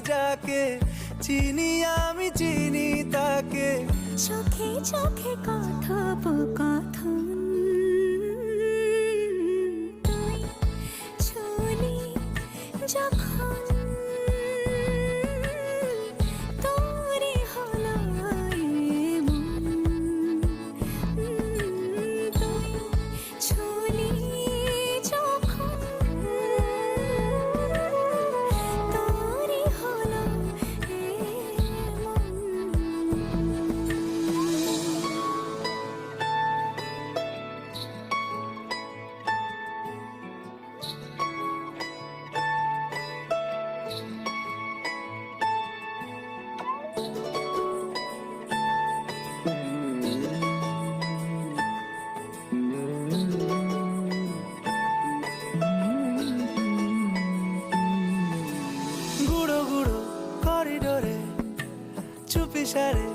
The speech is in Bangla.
যাকে চিনি আমি চিনি তাকে। চোখে চোখে কথোপকথন, তুই ছুলি যখন তোরে হলো এমন, তুই ছুলি যখন তোরে হলো এমন। গুঁড়ো গুঁড়ো করিডোরে চুপি সারে